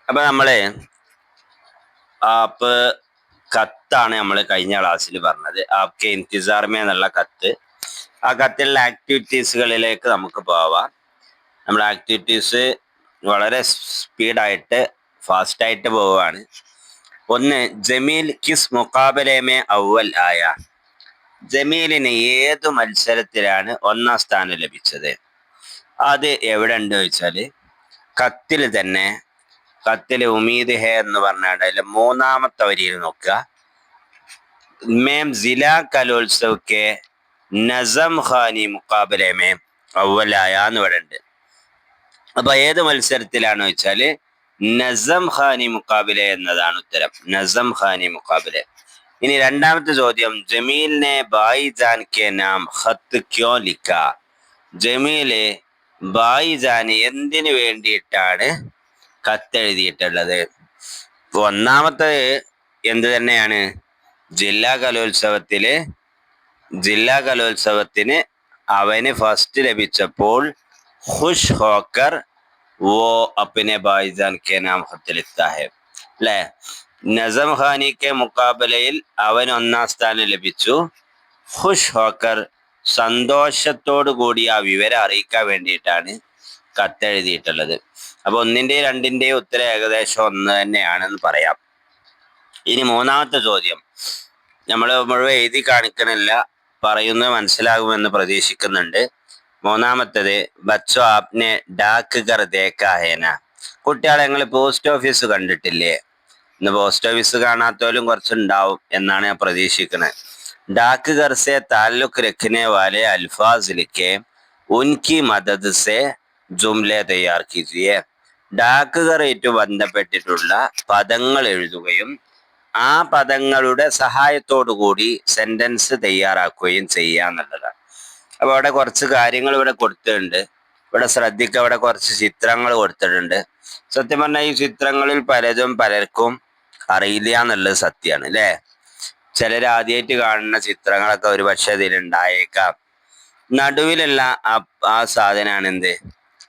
അപ്പൊ നമ്മള് ആപ്പ് കത്താണ് നമ്മൾ കഴിഞ്ഞ ക്ലാസ്സിൽ പറഞ്ഞത്. ആപ്കെ ഇന്തിസാർമേ എന്നുള്ള കത്ത്. ആ കത്തിലുള്ള ആക്ടിവിറ്റീസുകളിലേക്ക് നമുക്ക് പോവാം. നമ്മുടെ ആക്ടിവിറ്റീസ് വളരെ സ്പീഡായിട്ട് ഫാസ്റ്റായിട്ട് പോവുകയാണ്. ഒന്ന്, ജമീൽ കിസ് മുക്കാബലേമേ അവൽ ആയ. ജമീലിന് ഏതു മത്സരത്തിലാണ് ഒന്നാം സ്ഥാനം ലഭിച്ചത്? അത് എവിടെ ഉണ്ട് ചോദിച്ചാൽ കത്തിൽ തന്നെ. കത്തിൽ ഉമീദ് ഹെ എന്ന് പറഞ്ഞാൽ അതിൽ മൂന്നാമത്തെ വരിയിൽ നോക്കുക. മേം ജില്ലാ കലോത്സവ് കെ നസം ഖാനി മുക്കാബലെ മേം അവലായ എന്ന് ഇവിടെ ഉണ്ട്. അപ്പൊ ഏത് മത്സരത്തിലാണെന്ന് വെച്ചാല് നസം ഖാനി മുക്കാബിലെ എന്നതാണ് ഉത്തരം. നസം ഖാനി മുക്കാബിലെ. ഇനി രണ്ടാമത്തെ ചോദ്യം, ജമീലിനെ ബായി ജാൻ കെ നാം ഖത്ത് ക്യോ ലിഖ. ജമീല് ബായി ജാൻ എന്തിനു വേണ്ടിയിട്ടാണ് കത്തെഴുതിയിട്ടുള്ളത്? ഒന്നാമത്തെ എന്ത് തന്നെയാണ്? ജില്ലാ കലോത്സവത്തിന് അവന് ഫസ്റ്റ് ലഭിച്ചപ്പോൾ ഖുഷ് ഹോക്കർ വോ അപ്നെ ഭായിജാൻ കെ നാം ഖത്ത് ലിഖ്താ ഹൈ അല്ലേ? നസം ഖാനിക്ക് മുക്കാബലയിൽ അവൻ ഒന്നാം സ്ഥാനം ലഭിച്ചു. ഖുഷ് ഹോക്കർ സന്തോഷത്തോടു കൂടി ആ വിവരം അറിയിക്കാൻ വേണ്ടിയിട്ടാണ് കത്തെഴുതിയിട്ടുള്ളത്. അപ്പൊ ഒന്നിന്റെയും രണ്ടിന്റെയും ഉത്തരം ഏകദേശം ഒന്ന് തന്നെയാണെന്ന് പറയാം. ഇനി മൂന്നാമത്തെ ചോദ്യം നമ്മൾ മുഴുവൻ എഴുതി കാണിക്കണില്ല, പറയുന്നത് മനസ്സിലാകുമെന്ന് പ്രതീക്ഷിക്കുന്നുണ്ട്. മൂന്നാമത്തത്, ബച്ചോ ആപ്നെ ഡാക്ക് ഘർ ദേക്കാ ഹേന. കുട്ടികളെ നിങ്ങൾ പോസ്റ്റ് ഓഫീസ് കണ്ടിട്ടില്ലേ? ഇന്ന് പോസ്റ്റ് ഓഫീസ് കാണാത്തോലും കുറച്ചുണ്ടാവും എന്നാണ് ഞാൻ പ്രതീക്ഷിക്കുന്നത്. ഡാക്ക് ഘർ സെ താല്ലുക്ക് രഖ്നെ വാലെ അൽഫാസ് ലിഖെ ഉൻകി മദദ് സെ ജുംലെ തയ്യാർ കീജിയെ. ഡാക്ക് ഘറുമായിട്ട് ബന്ധപ്പെട്ടിട്ടുള്ള പദങ്ങൾ എഴുതുകയും ആ പദങ്ങളുടെ സഹായത്തോടു കൂടി സെന്റൻസ് തയ്യാറാക്കുകയും ചെയ്യുക എന്നുള്ളതാണ്. അപ്പൊ അവിടെ കുറച്ച് കാര്യങ്ങൾ ഇവിടെ കൊടുത്തിട്ടുണ്ട്. ഇവിടെ ശ്രദ്ധിക്കുക, അവിടെ കുറച്ച് ചിത്രങ്ങൾ കൊടുത്തിട്ടുണ്ട്. സത്യം പറഞ്ഞാൽ ഈ ചിത്രങ്ങളിൽ പലതും പലർക്കും അറിയില്ല എന്നുള്ളത് സത്യമാണ് അല്ലേ? ചിലർ ആദ്യമായിട്ട് കാണുന്ന ചിത്രങ്ങളൊക്കെ ഒരു പക്ഷെ ഇതിലുണ്ടായേക്കാം. നടുവിലുള്ള ആ സാധനമാണ് എന്ത്?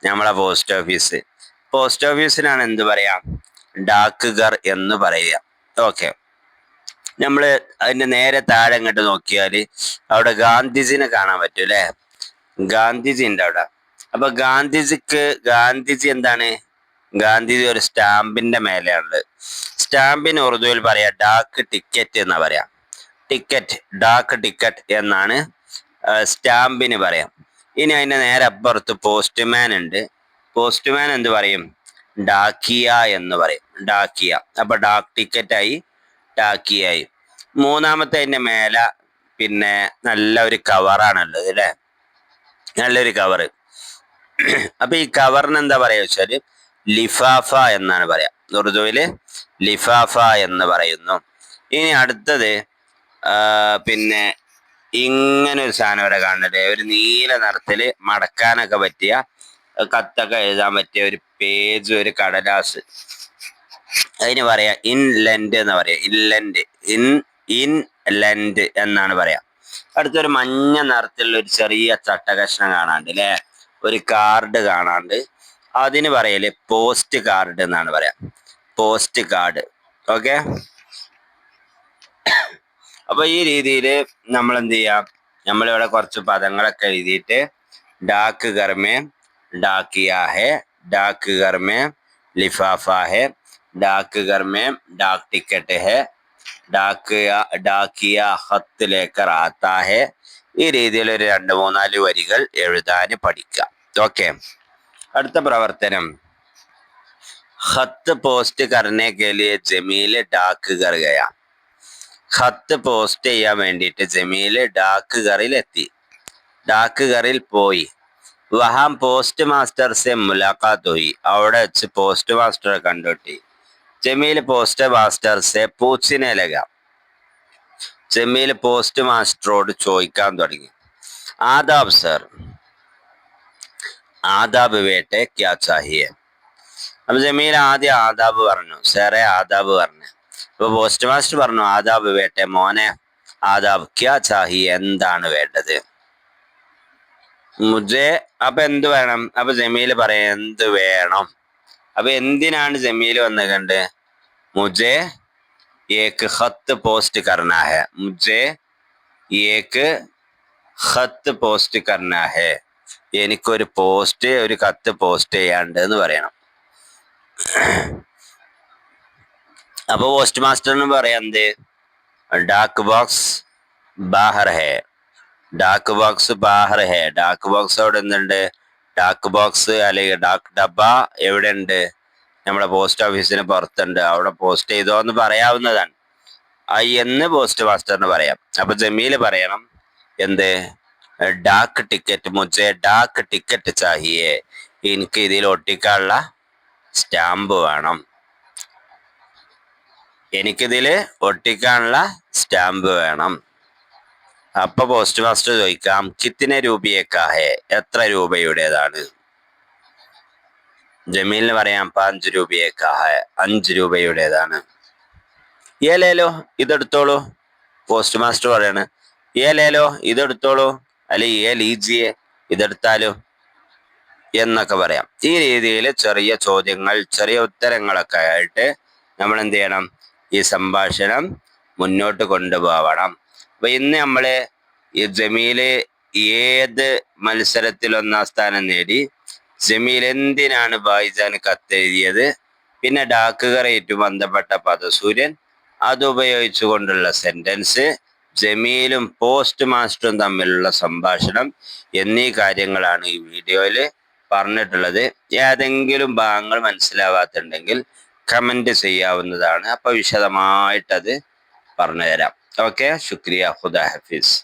നമ്മളെ പോസ്റ്റ് ഓഫീസ്. പോസ്റ്റ് ഓഫീസിനാണ് എന്ത് പറയാം? ഡാക്ക് ഘർ എന്ന് പറയുക. ഓക്കെ, നമ്മള് അതിന്റെ നേരെ താഴെ അങ്ങോട്ട് നോക്കിയാല് അവിടെ ഗാന്ധിജിനെ കാണാൻ പറ്റും അല്ലെ? ഗാന്ധിജി ഉണ്ട് അവിടെ. അപ്പൊ ഗാന്ധിജി എന്താണ്? ഗാന്ധിജി ഒരു സ്റ്റാമ്പിന്റെ മേലെയാണുള്ളത്. സ്റ്റാമ്പിന് ഉറുദുവിൽ പറയാ ഡാക്ക് ടിക്കറ്റ് എന്നാ പറയാ. ഡാക്ക് ടിക്കറ്റ് എന്നാണ് സ്റ്റാമ്പിന് പറയാം. ഇനി അതിന്റെ നേരെ അപ്പുറത്ത് പോസ്റ്റ്മാൻ ഉണ്ട്. പോസ്റ്റ്മാൻ എന്ത് പറയും? ഡാക്കിയ എന്ന് പറയും. ഡാക്കിയ. അപ്പൊ ഡാക്ക് ടിക്കറ്റായി, ഡാക്കിയായി. മൂന്നാമത്തെ അതിന്റെ മേലെ പിന്നെ നല്ല ഒരു കവറാണുള്ളത് അല്ലെ? നല്ലൊരു കവറ്. അപ്പൊ ഈ കവറിന് എന്താ പറയാ വെച്ചാല് ലിഫാഫ എന്നാണ് പറയാ. ഉറുദുവില് ലിഫാഫ എന്ന് പറയുന്നു. ഇനി അടുത്തത് പിന്നെ ഇങ്ങനെ ഒരു സാധനം ഇവിടെ കാണുന്നുണ്ട്. ഒരു നീല നിറത്തില് മടക്കാനൊക്കെ പറ്റിയ, കത്തൊക്കെ എഴുതാൻ പറ്റിയ ഒരു പേജ്, ഒരു കടലാസ്. അതിന് പറയാ ഇൻലെൻഡ് എന്ന് പറയാം. ഇൻലെൻഡ് എന്നാണ് പറയാ. അടുത്തൊരു മഞ്ഞ നിറത്തിലുള്ള ഒരു ചെറിയ ചട്ടകഷ്ണം കാണാണ്ട് അല്ലെ? ഒരു കാർഡ് കാണാണ്ട്. അതിന് പറയല് പോസ്റ്റ് കാർഡ് എന്നാണ് പറയാ. Post card. ഓക്കെ, അപ്പൊ ഈ രീതിയിൽ നമ്മൾ എന്ത് ചെയ്യാം? നമ്മളിവിടെ കുറച്ച് പദങ്ങളൊക്കെ എഴുതിയിട്ട് ഡാക്ക് ഘർ മേ ഡാക്കിയ ഹെ, ഡാക്ക് ഘർ മേ ലിഫാഫ ഹെ, ഡാക്ക് ഘർ മേ ഡാക്ക് ടിക്കറ്റ് ഹെ, ഡാക്കിയ ഖത്ത് ലേക്കർ ആത്താ ഹെ. ഈ രീതിയിൽ ഒരു 2-3-4 വരികൾ എഴുതാൻ പഠിക്കാം. ഓക്കെ, അടുത്ത പ്രവർത്തനം, ഖത്ത് പോസ്റ്റ് കർനെ കെ ലിയെ ജമീല് ഡാക്ക് ഘർ ഗയ. ഖത്ത് പോസ്റ്റ് ചെയ്യാൻ വേണ്ടിയിട്ട് ജമീല് ഡാക്ക് ഘറിൽ എത്തി. ഡാക്ക് ഘറിൽ പോയി. വഹാം പോസ്റ്റ് മാസ്റ്റർ സെ മുലാഖാത്ത് ഹുയി. അവിടെ വെച്ച് പോസ്റ്റ് മാസ്റ്ററെ കണ്ടുകിട്ടി. ജമീൽ പോസ്റ്റ് മാസ്റ്റർ സെ പൂച്ചിനെ ലഗ. ജമീൽ പോസ്റ്റ് മാസ്റ്ററോട് ചോദിക്കാൻ തുടങ്ങി. ആദാബ് സർ, ആദാബ് വേട്ടെ ക്യാ ചാഹിയെ. അപ്പൊ ജമീൽ ആദ്യം ആദാബ് പറഞ്ഞു. സാറേ ആദാബ് പറഞ്ഞു. അപ്പൊ പോസ്റ്റ് മാസ്റ്റർ പറഞ്ഞു, ആദാബ് വേട്ടെ, മോനെ ആദാബ് ക്യാ ചാഹിയെ, എന്താണ് വേണ്ടത്? മുജെ. അപ്പൊ എന്ത് വേണം? അപ്പൊ ജമീൽ പറയാം എന്ത് വേണം? അപ്പൊ എന്തിനാണ് ജമീൽ വന്നത്? മുജെ ഏക്ക് ഖത്ത് പോസ്റ്റ് കർനാ ഹെ, മുജെ ഏക്ക് ഖത്ത് പോസ്റ്റ് കർനാ ഹെ, എനിക്കൊരു കത്ത് പോസ്റ്റ് ചെയ്യാണ്ട് എന്ന് പറയണം. അപ്പൊ പോസ്റ്റ് മാസ്റ്ററിന് പറയാം എന്ത്? ഡാക്ക് ബോക്സ് ബാഹർ ഹെ, ഡാക്ക് ബോക്സ് ബാഹർ ഹെ. ഡാക്ക് ബോക്സ് അവിടെ എന്തുണ്ട്? ഡാക്ക് ബോക്സ് അല്ലെങ്കിൽ ഡാക്ക് ഡബ്ബ എവിടെ ഉണ്ട്? നമ്മുടെ പോസ്റ്റ് ഓഫീസിന് പുറത്തുണ്ട്, അവിടെ പോസ്റ്റ് ചെയ്തോ എന്ന് പറയാവുന്നതാണ്. എന്ന് പോസ്റ്റ് മാസ്റ്ററിന് പറയാം. അപ്പൊ ജമീൽ പറയണം എന്ത്? ഡാക്ക് ടിക്കറ്റ്, മുझे ഡാക്ക് ടിക്കറ്റ് ചാഹിയേ, എനിക്ക് ഇതിൽ ഒട്ടിക്കാനുള്ള സ്റ്റാമ്പ് വേണം, എനിക്കിതിൽ ഒട്ടിക്കാനുള്ള സ്റ്റാമ്പ് വേണം. അപ്പൊ പോസ്റ്റ് മാസ്റ്റർ ചോദിക്കാം കിത്തിനെ രൂപയേക്കാഹേ, എത്ര രൂപയുടേതാണ്? ജമീലിന് പറയാം 5 രൂപയേക്കാഹേ, 5 രൂപയുടേതാണ്. ലേലോ, ഇതെടുത്തോളൂ. പോസ്റ്റ് മാസ്റ്റർ പറയാണ് ലേലോ, ഇതെടുത്തോളൂ, അല്ലെ ലീജിയെ, ഇതെടുത്താലോ എന്നൊക്കെ പറയാം. ഈ രീതിയിൽ ചെറിയ ചോദ്യങ്ങൾ, ചെറിയ ഉത്തരങ്ങളൊക്കെ ആയിട്ട് നമ്മൾ എന്ത് ചെയ്യണം? ഈ സംഭാഷണം മുന്നോട്ട് കൊണ്ടുപോകണം. അപ്പൊ ഇന്ന് നമ്മള് ഈ ജമീല് ഏത് മത്സരത്തിൽ 1ാം സ്ഥാനം നേടി, ജമീൽ എന്തിനാണ് ഭായിജാന് കത്തെഴുതിയത്, പിന്നെ ഡാക്കുകറേറ്റ് ബന്ധപ്പെട്ട പദസൂര്യൻ, അതുപയോഗിച്ചു കൊണ്ടുള്ള സെന്റൻസ്, ജമീലും പോസ്റ്റ് മാസ്റ്ററും തമ്മിലുള്ള സംഭാഷണം എന്നീ കാര്യങ്ങളാണ് ഈ വീഡിയോയിൽ പറഞ്ഞിട്ടുള്ളത്. ഏതെങ്കിലും ഭാഗങ്ങൾ മനസ്സിലാവാത്തുണ്ടെങ്കിൽ കമന്റ് ചെയ്യാവുന്നതാണ്. അപ്പൊ വിശദമായിട്ടത് പറഞ്ഞുതരാം. ഓക്കെ, ശുക്രിയ, ഖുദാ ഹഫീസ്.